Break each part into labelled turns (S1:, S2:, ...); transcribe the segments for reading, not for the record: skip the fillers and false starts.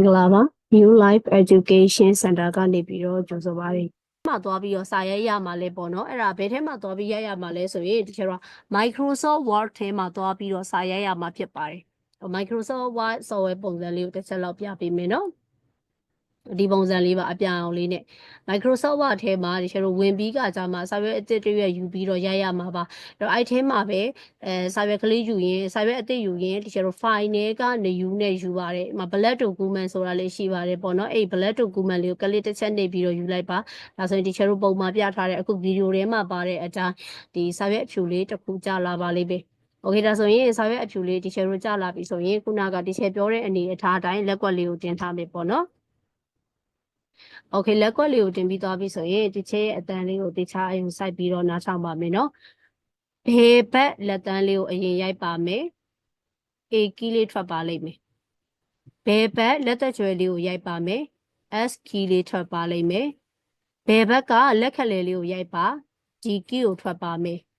S1: မင်္ဂလာပါ New Life Education Center ကနေပြီးတော့ကြိုဆိုပါရစေ။မှာသွားပြီးတော့စာရိုက်ရမှာလဲပေါ့နော်။အဲ့ဒါဘယ်ထဲမှာသွားပြီးရိုက်ရမှာလဲဆိုရင်ဒီကျတော့ Microsoft Word ထဲမှာသွားပြီးတော့စာရိုက်ရမှာဖြစ်ပါတယ်။ Microsoft Word software ပုံစံလေးကိုတစ်ချက်လောက်ပြပေးမယ်နော်။ဒီပုံစံလေးပါအပြအောင်လေးနဲ့ Microsoft Word ထဲမှာဒီကျတော့ဝင်ပြီးကကြမှာစာရွက်အသစ်တွေယူပြီးတော့ရိုက်ရမှာပါ။အဲ့ထဲမှာပဲစာရွက်ကလေးယူရင်စာရွက်အသစ်ယူရင်ဒီကျတော့ file နဲ့ကနေယူနဲ့ယူပါတယ်။bullet document ဆိုတာလေးရှိပါတယ်ပေါ့နော်။အဲ့ bullet document လေးကိုကလစ်တစ်ချက်နှိပ်ပြီးတော့ယူလိုက်ပါ။ဒါဆိုရင်ဒီကျတော့ပုံမှာပြထားတဲ့အခုဗီဒီယိုထဲမှာပါတဲ့အတိုင်းဒီစာရွက်အဖြူလေးတစ်ခုကြာလာပါလိမ့်မယ်။ Okay ဒါဆိုရင်စာရွက်အဖြူလေးဒီကျတော့ကြာလာပြီဆိုရင်ခုနကဒီချက်ပြောတဲ့အနေအထားအတိုင်းလက်ကွက်လေးကိုတင်ထားမယ်ပေါ့နော်။ Okay လက်ကွက်လေးကိုတင်ပြီးသွားပြီဆိုရင်ဒီချက်ရဲ့အတန်းလေးကိုတခြားအရင်စိုက်ပြီးတော့နားထောင်ပါမယ်နော်။ဘေးဘက်လက်တန်းလေးကိုအရင်ရိုက်ပါမယ်။ A ကီးလေးထွက်ပါလိမ့်မယ်။ဘေးဘက်လက်သက်ကျွဲလေးကိုရိုက်ပါမယ်။ S ကီးလေးထွက်ပါလိမ့်မယ်။ဘေးဘက်ကလက်ခက်လေးကိုရိုက်ပါ G ကီးကိုထွက်ပါမယ်။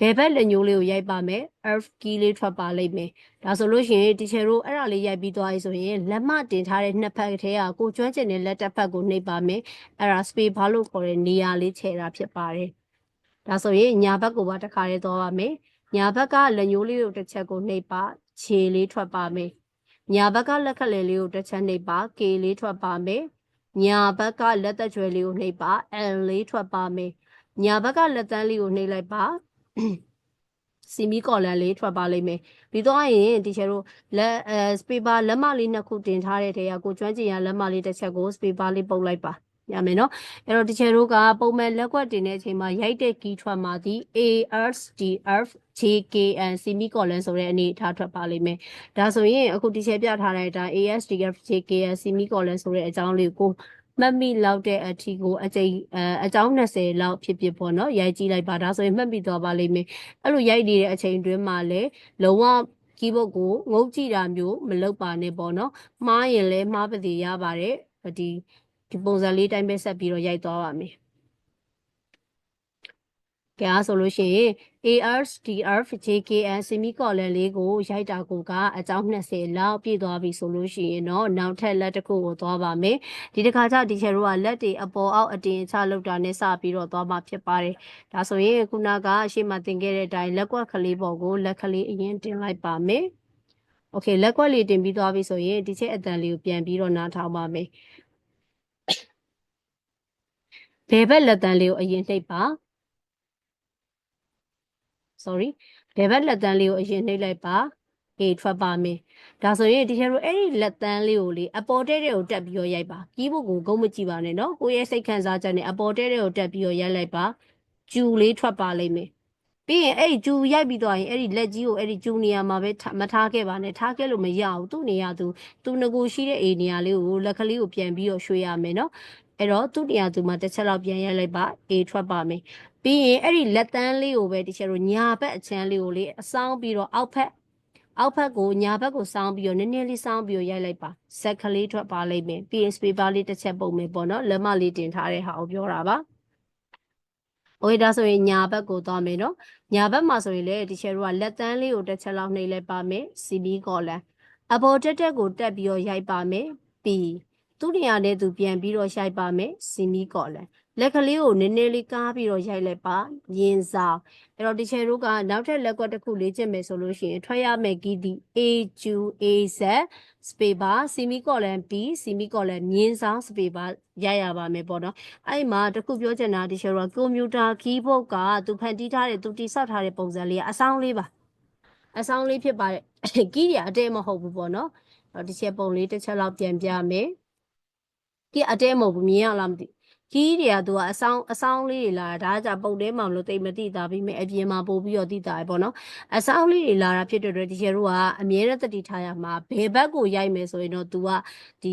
S1: ဘေးဘက်လက်ညိုးလေးကိုရိုက်ပါမယ် F ကီးလေးထွက်ပါလိမ့်မယ်။ဒါဆိုလို့ရှိရင်တီချာတို့အဲ့ဒါလေးရိုက်ပြီးသွားပြီဆိုရင်လက်မတင်ထားတဲ့နှစ်ဖက်ထဲကကိုကျွမ်းကျင်တဲ့လက်တစ်ဖက်ကိုနှိပ်ပါမယ်။အဲ့ဒါ space bar လို့ခေါ်တဲ့နေရာလေးခြေတာဖြစ်ပါတယ်။ဒါဆိုရင်ညာဘက်ကိုပါတစ်ခါလေးသွားပါမယ်။ညာဘက်ကလက်ညိုးလေးကိုတစ်ချက်ကိုနှိပ်ပါခြေလေးထွက်ပါမယ်။ညာဘက်ကလက်ခက်လေးကိုတစ်ချက်နှိပ်ပါ K လေးထွက်ပါမယ်။ညာဘက်ကလက်သက်ကျွဲလေးကိုနှိပ်ပါ L လေးထွက်ပါမယ်။ညာဘက်ကလက်တန်းလေးကိုနှိပ်လိုက်ပါစီမီကော်လန်လေးထွက်ပါလိမ့်မယ်ပြီးတော့ရင်ဒီချေတို့လက်စပေပါလက်မလေးနှစ်ခုတင်ထားတဲ့ထဲကကိုကျွမ်းကျင်ရလက်မလေးတစ်ချက်ကိုစပေပါလေးပုတ်လိုက်ပါရမယ်နော်အဲ့တော့ဒီချေတို့ကပုံမှန်လက်ကွက်တင်တဲ့အချိန်မှာရိုက်တဲ့ကီးထွက်မှာဒီ ASDF JKN စီမီကော်လန်ဆိုတဲ့အနေအထားထွက်ပါလိမ့်မယ်ဒါဆိုရင်အခုဒီချေပြထားတဲ့အတိုင်း ASDF JKN စီမီကော်လန်ဆိုတဲ့အကြောင်းလေးကိုမှတ်မိလောက်တဲ့အထီကိုအကြောင်း20လောက်ဖြစ်ဖြစ်ပေါ့နော်ရိုက်ကြည့်လိုက်ပါဒါဆိုရင်မှတ်မိသွားပါလိမ့်မယ်အဲ့လိုရိုက်နေတဲ့အချိန်တွင်းမှာလည်းလုံးဝကီးဘုတ်ကိုငုတ်ကြည့်တာမျိုးမလုပ်ပါနဲ့ပေါ့နော်မှားရင်လည်းမှားပါသေးရပါတယ်ဒီပုံစံလေးတိုင်းပဲဆက်ပြီးတော့ရိုက်သွားပါမယ်ကဲဆိုလို့ရှိရင် ASDF JKN စီမီကော်လန်လေးကိုရိုက်တာကိုကအကြောင်း20လောက်ပြည့်သွားပြီဆိုလို့ရှိရင်တော့နောက်ထပ်လက်တစ်ခုကိုသွားပါမယ်ဒီတစ်ခါကျဒီချေတို့ကလက်တွေအပေါ်အောက်အတင်ချလောက်တာနဲ့စပြီးတော့သွားမှာဖြစ်ပါတယ်ဒါဆိုရင်ခုနကရှေ့မှာတင်ခဲ့တဲ့အတိုင်းလက်ကွက်ကလေးပေါ်ကိုလက်ကလေးအရင်တင်လိုက်ပါမယ်โอเคလက်ကွက်လေးတင်ပြီးသွားပြီဆိုရင်ဒီချက်အတန်လေးကိုပြန်ပြီးတော့နားထောင်ပါမယ်ဘယ်ဘက်လက်တန်းလေးကိုအရင်နှိပ်ပါsorry ဘယ်ဘက်လက်တန်းလေးကိုအရင်နှိပ်လိုက်ပါအေးထွက်ပါမယ်ဒါဆိုရင်ဒီကျတို့အဲ့ဒီလက်တန်းလေးကိုလေအပေါ်တဲတဲ့ကိုတက်ပြီးတော့ရိုက်ပါကီးဘုတ်ကိုဂုံးမကြည့်ပါနဲ့နော်ကိုယ့်ရဲ့စိတ်ခံစားချက်နဲ့အပေါ်တဲတဲ့ကိုတက်ပြီးတော့ရိုက်လိုက်ပါကျူလေးထွက်ပါလိမ့်မယ်ပြီးရင်အဲ့ဒီကျူရိုက်ပြီးတော့ရင်အဲ့ဒီလက်ကြီးကိုအဲ့ဒီကျူနေရာမှာပဲမထားခဲ့ပါနဲ့ထားခဲ့လို့မရဘူးသူ့နေရာသူငကိုရှိတဲ့အေနေရာလေးကိုလက်ကလေးကိုပြန်ပြီးတော့ရွှေ့ရမယ်နော်အဲ့တော့သူ့နေရာသူမှာတစ်ချက်လောက်ပြန်ရိုက်လိုက်ပါအေးထွက်ပါမယ်ပြီးရင်အဲ့ဒီလက်တန်းလေးကိုပဲတချို့တို့ညာဘက်အချမ်းလေးကိုလေအဆောင်ပြီးတော့အောက်ဘက်ကိုညာဘက်ကိုစောင်းပြီးတော့နည်းနည်းလေးစောင်းပြီးတော့ရိုက်လိုက်ပါဇက်ကလေးထွက်ပါလိမ့်မယ်ပြီးရင် paper လေးတစ်ချက်ပုံမယ်ပေါ့နော်လက်မလေးတင်ထားတဲ့ဟာကိုပြောတာပါโอเคဒါဆိုရင်ညာဘက်ကိုသွားမယ်နော်ညာဘက်မှာဆိုရင်လေဒီချေတို့ကလက်တန်းလေးကိုတစ်ချက်လောက်နှိပ်လိုက်ပါမယ်စီမီကော်လန်အပေါ်တက်ကိုတက်ပြီးတော့ရိုက်ပါမယ်ပြီးသူ့နေရာနဲ့သူပြန်ပြီးတော့ရိုက်ပါမယ်စီမီကော်လန်လက်ကလေးကိုနည်းနည်းလေးကားပြီးတော့ရိုက်လိုက်ပါရင်ဆောင်အဲ့တော့ဒီချေတို့ကနောက်ထပ်လက်ကွက်တစ်ခုလေ့ကျင့်မယ်ဆိုလို့ရှိရင်ထွက်ရမယ်ကီးဒီ AQAZ စပေပါစီမီကော်လန် B စီမီကော်လန်မြင်းဆောင်စပေပါရရပါမယ်ပေါ့နော်အဲ့မှာတခုပြောချင်တာဒီချေတို့ကကွန်ပျူတာကီးဘုတ်ကသူဖန်တီးထားတဲ့သူတိဆောက်ထားတဲ့ပုံစံလေးကအဆောင်လေးပါအဆောင်လေးဖြစ်ပါတယ်ကီးတွေအတဲမဟုတ်ဘူးပေါ့နော်ဒီချက်ပုံလေးတစ်ချက်လောက်ပြန်ပြမယ်ကီးအတဲမဟုတ်ဘူးမြင်ရလားမသိကီးတွေကသူကအဆောင်လေးတွေလာတာဒါကြပုံထဲမှာမလို့တိတ်မသိတာပြီးမြဲအပြင်မှာပို့ပြီးတော့သိတာပဲပေါ့နော်အဆောင်လေးတွေလာတာဖြစ်တဲ့အတွက်ဒီကျတို့ကအမြဲတမ်းတတိထားရမှာဘယ်ဘက်ကိုရိုက်မယ်ဆိုရင်တော့ तू ကဒ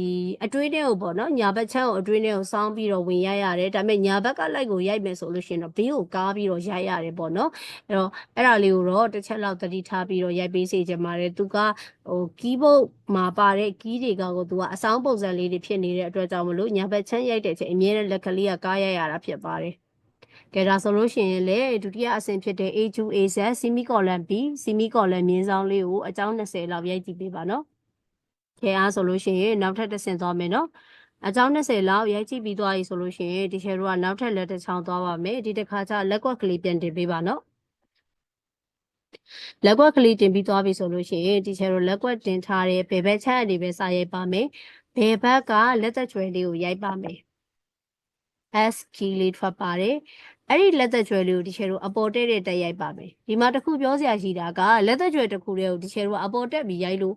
S1: ီအတွင်းထဲကိုပေါ့နော်ညာဘက်ချမ်းကိုအတွင်းထဲကိုစောင်းပြီးတော့ဝင်ရိုက်ရတယ်ဒါပေမဲ့ညာဘက်ကလိုက်ကိုရိုက်မယ်ဆိုလို့ရှိရင်တော့ဘေးကိုကားပြီးတော့ရိုက်ရတယ်ပေါ့နော်အဲ့တော့အဲ့ဒါလေးကိုတော့တစ်ချက်လောက်တတိထားပြီးတော့ရိုက်ပေးစေချင်ပါတယ် तू ကကီးဘုတ်မှာပါတဲ့ကီးတွေကကို तू ကအဆောင်ပုံစံလေးတွေဖြစ်နေတဲ့အတွက်ကြောင့်မလို့ညာဘက်ချမ်းရိုက်တဲ့အချိန်အမြဲတမ်းလက်ကလေးကကားရိုက်ရတာဖြစ်ပါတယ်ကဲဒါဆိုလို့ရှိရင်လေဒုတိယအဆင့်ဖြစ်တဲ့ A2AZ စီမီကော်လန် B စီမီကော်လန်မြင်းဆောင်လေးကိုအကြောင်း20လောက်ရိုက်ကြည့်ပေးပါနော် ကဲအားဆိုလို့ရှိရင်နောက်ထပ်တစ်ဆင့်သွားမယ်နော်အကြောင်း20လောက်ရိုက်ကြည့်ပြီးသွားပြီဆိုလို့ရှိရင်ဒီချေတို့ကနောက်ထပ်လက်တစ်ချောင်းသွားပါမယ်ဒီတစ်ခါကျလက်ကွက်ကလေးပြန်တင်ပေးပါနော်လက်ကွက်ကလေးတင်ပြီးသွားပြီဆိုလို့ရှိရင်ဒီချေတို့လက်ကွက်တင်ထားတဲ့ဘယ်ဘက်ချက်အနေပဲစာရိုက်ပါမယ်ဘယ်ဘက်ကလက်သက်ကျွဲလေးကိုရိုက်ပါမယ် S key လေးထွက်ပါတယ်အဲ့ဒီလက်သက်ကျွဲလေးကိုဒီချေတို့အပေါ်တက်တက်ရိုက်ပါမယ်ဒီမှာတစ်ခုပြောစရာရှိတာကလက်သက်ကျွဲတစ်ခုလေးကိုဒီချေတို့အပေါ်တက်ပြီးရိုက်လို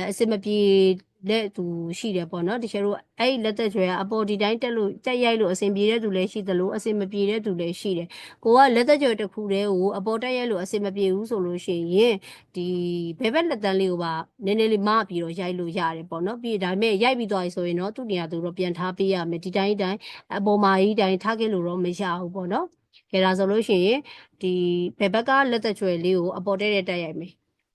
S1: ့အစင်မပြေတဲ့သူရှိတယ်ပေါ့နော်ဒီချေတို့အဲ့ဒီလက်သက်ကျွဲကအပေါ်ဒီတိုင်းတက်လို့တက်ရိုက်လို့အစင်ပြေတဲ့သူလည်းရှိသလိုအစင်မပြေတဲ့သူလည်းရှိတယ်ကိုကလက်သက်ကျွဲတစ်ခုလေးကိုအပေါ်တက်ရိုက်လို့အစင်မပြေဘူးဆိုလို့ရှိရင်ဒီဘယ်ဘက်လက်တန်းလေးကိုပါနည်းနည်းလေးမပြီးတော့ရိုက်လို့ရတယ်ပေါ့နော်ပြီးဒါပေမဲ့ရိုက်ပြီးသွားပြီဆိုရင်တော့သူ့နေရာသူတော့ပြန်ထားပေးရမယ်ဒီတိုင်းအပေါ်မှာကြီးတိုင်းထားခဲ့လို့တော့မရဘူးပေါ့နော်ကဲဒါဆိုလို့ရှိရင်ဒီဘယ်ဘက်ကလက်သက်ကျွဲလေးကိုအပေါ်တက်တက်ရိုက်မယ်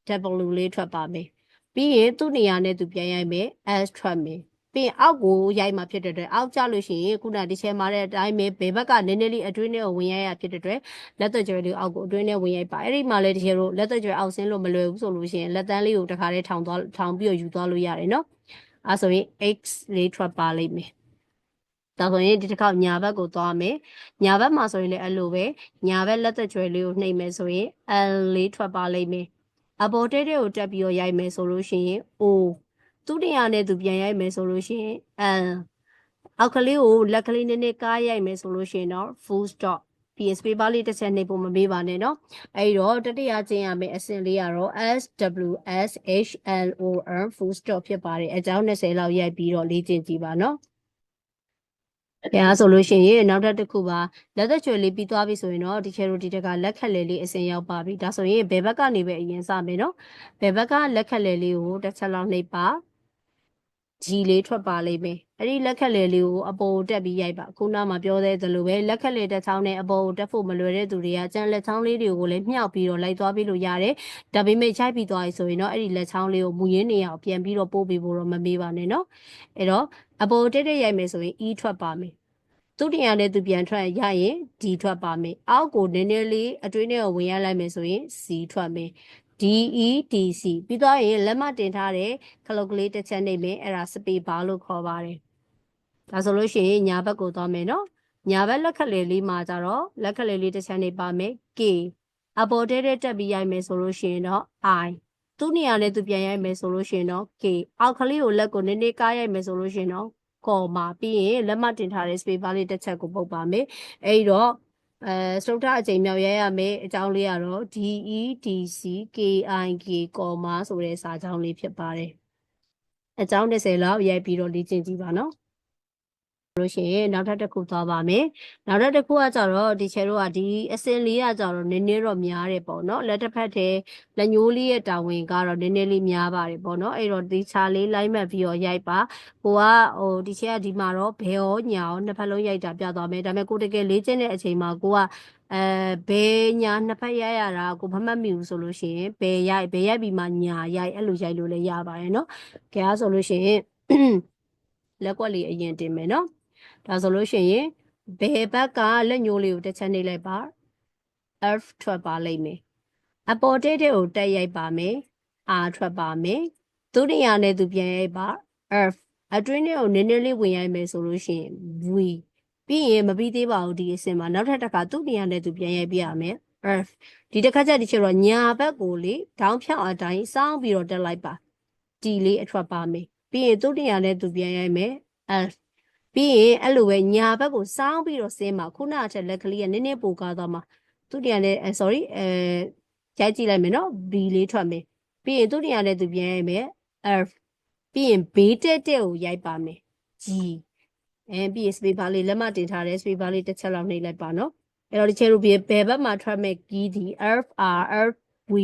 S1: double လေးထွက်ပါမယ်ပြီးရင်သူ့နေရာနဲ့သူပြန်ရိုက်မယ် S ထွက်မယ်ပြီးအောက်ကိုရိုက်မှာဖြစ်တဲ့အတွက်အောက်ကျလို့ရှိရင်ခုနဒီချဲမှာတဲ့အတိုင်းပဲဘယ်ဘက်ကနည်းနည်းလေးအတွင်းထဲကိုဝင်ရိုက်ရဖြစ်တဲ့အတွက်လက်သက်ကျွဲလေးအောက်ကိုအတွင်းထဲဝင်ရိုက်ပါအဲ့ဒီမှာလည်းဒီချဲတို့လက်သက်ကျွဲအောက်ဆင်းလို့မလွယ်ဘူးဆိုလို့ရှိရင်လက်တန်းလေးကိုတစ်ခါလေးထောင်ပြီးတော့ယူသွားလို့ရတယ်နော်အဲဆိုရင် X လေးထွက်ပါလိမ့်မယ်ဒါဆိုရင်ဒီတစ်ခါညာဘက်ကိုသွားမယ်ညာဘက်မှာဆိုရင်လည်းအဲ့လိုပဲညာဘက်လက်သက်ကျွဲလေးကိုနှိပ်မယ်ဆိုရင် L လေးထွက်ပါလိမ့်မယ်အပေါ်တဲကိုတက်ပြီးတော့ရိုက်မယ်ဆိုလို့ရှိရင် O သူ့နေရာနဲ့သူပြန်ရိုက်မယ်ဆိုလို့ရှိရင် L အောက်ကလေးကိုလက်ကလေးနည်းနည်းကားရိုက်မယ်ဆိုလို့ရှိရင်တော့ full stop PS paper လေးတစ်ချက်နှိပ်ဖို့မမေ့ပါနဲ့နော်အဲ့တော့တတိယကျင်းရမယ်အဆင့်လေးကတော့ SWSHLOR full stop ဖြစ်ပါတယ်အကြောင်း20လောက်ရိုက်ပြီးတော့လေ့ကျင့်ကြည့်ပါနော်အဲဒါဆိုလို့ရှိရင်နောက်ထပ်တစ်ခုပါလက်သက်ချွေလေးပြီးသွားပြီဆိုရင်တော့ဒီချေရိုဒီတကလက်ခက်လေလေးအစဉ်ရောက်ပါပြီဒါဆိုရင်ဘယ်ဘက်ကနေပဲအရင်စမယ်နော်ဘယ်ဘက်ကလက်ခက်လေလေးကိုတစ်ချက်လောက်နှိပ်ပါ G လေးထွက်ပါလိမ့်မယ်အဲ့ဒီလက်ခက်လေလေးကိုအပေါ်တက်ပြီးရိုက်ပါခုနမှာပြောသေးသလိုပဲလက်ခက်လေတစ်ချောင်းနဲ့အပေါ်ကိုတက်ဖို့မလွယ်တဲ့သူတွေကကျန်လက်ချောင်းလေးတွေကိုလည်းမြှောက်ပြီးတော့လိုက်သွားပြီးလို့ရတယ်ဒါပေမဲ့ချိုက်ပြီးသွားပြီဆိုရင်တော့အဲ့ဒီလက်ချောင်းလေးကိုမူရင်းနေအောင်ပြန်ပြီးတော့ပို့ပေးဖို့တော့မမေ့ပါနဲ့နော်အဲ့တော့အပေါ်တက်ရိုက်မယ်ဆိုရင် E ထွက်ပါမယ်သူ့တရားနဲ့သူပြန်ထွက်ရရင် D ထွက်ပါမယ်အောက်ကိုနည်းနည်းလေးအတွင်းထဲကိုဝင်ရလိုက်မယ်ဆိုရင် C ထွက်မယ် DEDC ပြီးတော့ရင်လက်မတင်ထားတဲ့ခလုတ်ကလေးတစ်ချက်နှိပ်မယ်အဲ့ဒါ space bar လို့ခေါ်ပါတယ်ဒါဆိုလို့ရှိရင်ညာဘက်ကိုသွားမယ်နော်ညာဘက်လက်ခက်လေလေးမှာကြတော့လက်ခက်လေလေးတစ်ချက်နှိပ်ပါမယ် K အပေါ်တဲတက်ပြီးရိုက်မယ်ဆိုလို့ရှိရင်တော့ I သူ့နေရာနဲ့သူပြန်ရိုက်မယ်ဆိုလို့ရှိရင်တော့ K အောက်ကလေးကိုလက်ကိုနည်းနည်းကားရိုက်မယ်ဆိုလို့ရှိရင်တော့ကော်မာပြီးရင်လက်မတင်ထားတဲ့ space bar လေးတစ်ချက်ကိုပုတ်ပါမယ်အဲ့တော့စတုတ္ထအချိန်မြောက်ရရမယ်အကြောင်းလေးကတော့ DEDCKIK ကော်မာဆိုတဲ့စာကြောင်းလေးဖြစ်ပါတယ်အကြောင်း30လောက်ရိုက်ပြီးတော့လေ့ကျင့်ကြည့်ပါနော်လို့ရှိရင်နောက်ထပ်တစ်ခုသွားပါမယ်နောက်ထပ်တစ်ခုကကြတော့ဒီချေတို့ကဒီအစင်လေးကကြတော့နည်းနည်းတော့များတယ်ပေါ့နော်လက်တစ်ဖက်ထဲလက်ညိုးလေးရဲ့တာဝန်ကတော့နည်းနည်းလေးများပါတယ်ပေါ့နော်အဲ့တော့ဒီချာလေးလိုက်မှတ်ပြီးတော့ရိုက်ပါကိုကဒီချေကဒီမှာတော့ဘယ်ရောညာရောနှစ်ဖက်လုံးရိုက်တာပြသွားမယ်ဒါပေမဲ့ကိုတကယ်လေ့ကျင့်တဲ့အချိန်မှာကိုကဘယ်ညာနှစ်ဖက်ရိုက်ရတာကိုမမှတ်မိဘူးဆိုလို့ရှိရင်ဘယ်ရိုက်ပြီးမှညာရိုက်အဲ့လိုရိုက်လို့လည်းရပါတယ်နော်ကြဲဆိုလို့ရှိရင်လက်ကွက်လေးအရင်တင်မယ်နော်ဒါဆိုလို့ရှိရင်ဘယ်ဘက်ကလက်ညိုးလေးကိုတစ်ချက်နှိပ်လိုက်ပါ F ထွက်ပါလိမ့်မယ်အပေါ်တဲ့ကိုတက်ရိုက်ပါမယ် R ထွက်ပါမယ်သူနေရာနဲ့သူပြန်ရိုက်ပါ F အတွင်းထဲကိုနည်းနည်းလေးဝင်ရိုက်မယ်ဆိုလို့ရှိရင် V ပြီးရင်မပြီးသေးပါဘူးဒီအဆင့်မှာနောက်ထပ်တစ်ခါသူနေရာနဲ့သူပြန်ရိုက်ပြရမယ် F ဒီတစ်ခါကျဒီချေတော့ညာဘက်ကိုလေဒေါင်းဖြောင်းအတိုင်းစောင်းပြီးတော့တက်လိုက်ပါ T လေးအထွက်ပါမယ်ပြီးရင်သူနေရာနဲ့သူပြန်ရိုက်မယ် Fပြီးရင်အဲ့လိုပဲညာဘက်ကိုစောင်းပြီးတော့ဆင်းမှာခုနအချက်လက်ကလေးကနည်းနည်းပိုကားသွားမှာသူတရားနဲ့sorryရိုက်ကြည့်လိုက်မယ်နော် B လေးထွက်မယ်ပြီးရင်သူတရားနဲ့သူပြန်ရိုက်မယ် F ပြီးရင်ဘေးတက်ကိုရိုက်ပါမယ် G ပြီးရင် space bar လေးလက်မတင်ထားတဲ့ space bar လေးတစ်ချက်လောက်နှိပ်လိုက်ပါနော်အဲ့တော့ဒီချေတို့ဘယ်ဘက်မှာထွက်မဲ့ key ဒီ F R F V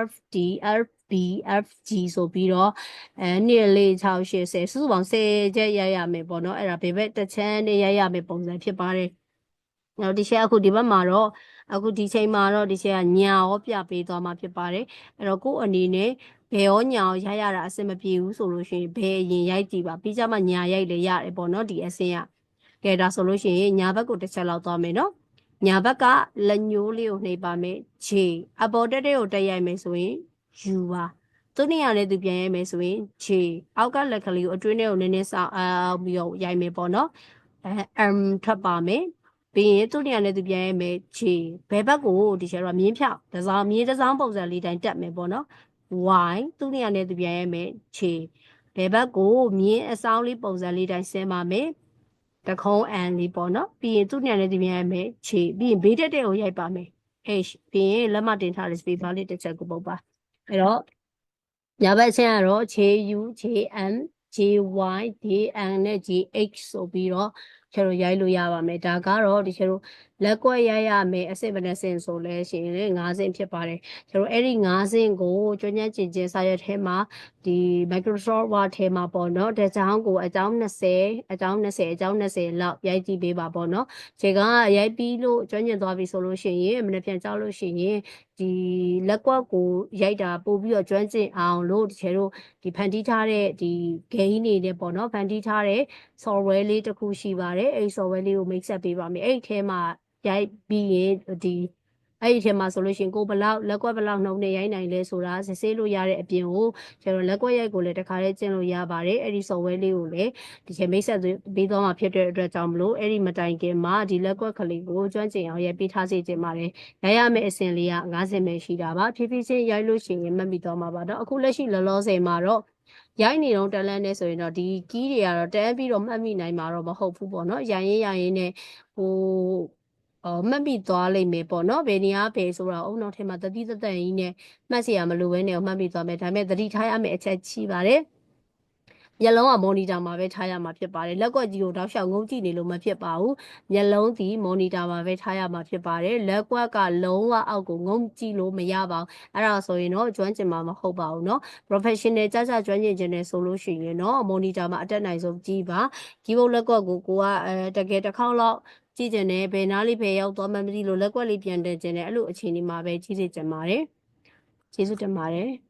S1: F D F B F G ဆိုပြီးတော့2 4 6 8 10စုစုပေါင်း10ချက်ရိုက်ရမယ်ပေါ့နော်အဲ့ဒါဘယ်ဘက်တစ်ချမ်းနဲ့ရိုက်ရမယ်ပုံစံဖြစ်ပါတယ်။နောက်ဒီချက်အခုဒီဘက်မှာတော့အခုဒီချိန်မှာတော့ဒီချက်ကညာရောပြပေးသွားမှာဖြစ်ပါတယ်။အဲ့တော့ကို့အနေနဲ့ဘယ်ရောညာရောရိုက်ရတာအဆင်မပြေဘူးဆိုလို့ရှိရင်ဘယ်အရင်ရိုက်ကြည့်ပါပြီးကြမှာညာရိုက်လေရတယ်ပေါ့နော်ဒီအဆင့်က။ကဲဒါဆိုလို့ရှိရင်ညာဘက်ကိုတစ်ချက်လောက်သွားမယ်နော်။ညာဘက်ကလက်ညိုးလေးကိုနှိပ်ပါမယ် J အပေါ်တက်ကိုတက်ရိုက်မယ်ဆိုရင် U ပါ သူ့နေရာနဲ့သူပြန်ရိုက်မယ်ဆိုရင် J အောက်ကလက်ကလေးကိုအတွင်းထဲကိုနည်းနည်းဆောင်းပြီးတော့ရိုက်မယ်ပေါ့နော်ထွက်ပါမယ်ပြီးရင်သူ့နေရာနဲ့သူပြန်ရိုက်မယ် J ဘယ်ဘက်ကိုဒီကျတော့မြင်းဖြောက်တစ်စောင်းမြင်းတစ်စောင်းပုံစံလေးတိုင်းတက်မယ်ပေါ့နော် Y သူ့နေရာနဲ့သူပြန်ရိုက်မယ် J ဘယ်ဘက်ကိုမြင်းအစောင်းလေးပုံစံလေးတိုင်းဆင်းပါမယ်တခုံး N လေးပေါ့နော်ပြီးရင်သူ့နေရာနဲ့သူပြန်ရိုက်မယ် J ပြီးရင်ဘေးတက်တဲ့ကိုရိုက်ပါမယ် H ပြီးရင်လက်မတင်ထားတဲ့ space bar လေးတစ်ချက်ကိုပုတ်ပါအဲ့တော့ညာဘက်ချင်းကတော့ JU JM JY DN နဲ့ GH ဆိုပြီးတော့ကျတော့ရိုက်လို့ရပါမယ်ဒါကတော့ဒီကျတော့လက်ကွက်ရိုက်ရမယ်အစစ်ဘယ်နှစင်ဆိုလဲရှိရင်5စင်ဖြစ်ပါတယ်ကျတော့အဲ့ဒီ5စင်ကိုကျွမ်းကျင်ကျင်ကျစာရွက်ထဲမှာဒီ Microsoft Word ထဲမှာပေါ့နော်တစ်ချောင်းကိုအကြောင်း20လောက်ရိုက်ကြည့်ပေးပါပေါ့နော်ခြေကရိုက်ပြီးလို့ကျွမ်းကျင်သွားပြီဆိုလို့ရှိရင်မနေ့ပြန်ကြောက်လို့ရှိရင်ဒီလက်ကွက်ကိုရိုက်တာပို့ပြီးတော့ကျွမ်းကျင်အောင်လို့ဒီကျတော့ဒီဖန်တီးထားတဲ့ဒီ game နေနဲ့ပေါ့နော်ဖန်တီးထားတဲ့ software လေးတစ်ခုရှိပါတယ်အဲ့ software လေးကို make set ပေးပါမယ်အဲ့ဒီထဲမှာရိုက်ပြီးရင်ဒီအဲ့ဒီထဲမှာဆိုလို့ရှိရင်ကိုဘလောက်လက်ကွက်ဘလောက်နှုံနဲ့ရိုက်နိုင်လဲဆိုတာစစ်ဆေးလို့ရတဲ့အပြင်ကိုကျွန်တော်လက်ကွက်ရိုက်ကိုလည်းတခါလေးကျင့်လို့ရပါတယ်အဲ့ဒီ software လေးကိုလည်းဒီချိန်မိတ်ဆက်ပေးသွားမှာဖြစ်တဲ့အတွက်ကြောင့်မလို့အဲ့ဒီမတိုင်ခင်မှာဒီလက်ကွက်ကလေးကိုကျွမ်းကျင်အောင်ရိုက်ပေးထားစေချင်ပါတယ်ရိုက်ရမယ့်အစဉ်လေးက50ပဲရှိတာပါဖြည်းဖြည်းချင်းရိုက်လို့ရှိရင်မှတ်မိသွားမှာပါတော့အခုလက်ရှိလောလောဆယ်မှာတော့ရိုက်နေတော့တလန်းနဲ့ဆိုရင်တော့ဒီကီးတွေကတော့တန်းပြီးတော့မှတ်မိနိုင်မှာတော့မဟုတ်ဘူးပေါ့နော်ရိုင်ရင်နဲ့ဟိုမှတ်မိသွားလိမ့်မယ်ပေါ့နော်ဘယ်နေရာပဲဆိုတော့အုံနောက်ထဲမှာတတိတသက်ကြီးနဲ့မှတ်เสียမလို့ပဲနဲ့မှတ်မိသွားမယ်ဒါပေမဲ့သတိထားရမယ့်အချက်ရှိပါတယ်မျက်လုံးကမော်နီတာမှာပဲထားရမှာဖြစ်ပါတယ်လက်ကွက်ကြီးကိုတောက်လျှောက်ငုံကြည့်နေလို့မဖြစ်ပါဘူးမျက်လုံးဒီမော်နီတာမှာပဲထားရမှာဖြစ်ပါတယ်လက်ကွက်ကလုံးဝအောက်ကိုငုံကြည့်လို့မရပါဘူးအဲ့ဒါဆိုရင်တော့ကျွမ်းကျင်မှာမဟုတ်ပါဘူးเนาะ professional ကြကြကျွမ်းကျင်ခြင်းနဲ့ဆိုလို့ရှိရင်တော့မော်နီတာမှာအတက်နိုင်ဆုံးကြည့်ပါကီးဘုတ်လက်ကွက်ကိုကတကယ်တစ်ခေါက်လောက်ကြည့်ကျင်တယ်ဘယ်နားလေးပဲရောက်သွားမှမသိလို့လက်ကွက်လေးပြန်တင်ကျင်တယ်အဲ့လိုအခြေအနေမှာပဲကြည့်စေချင်ပါတယ်ကျေးဇူးတင်ပါတယ်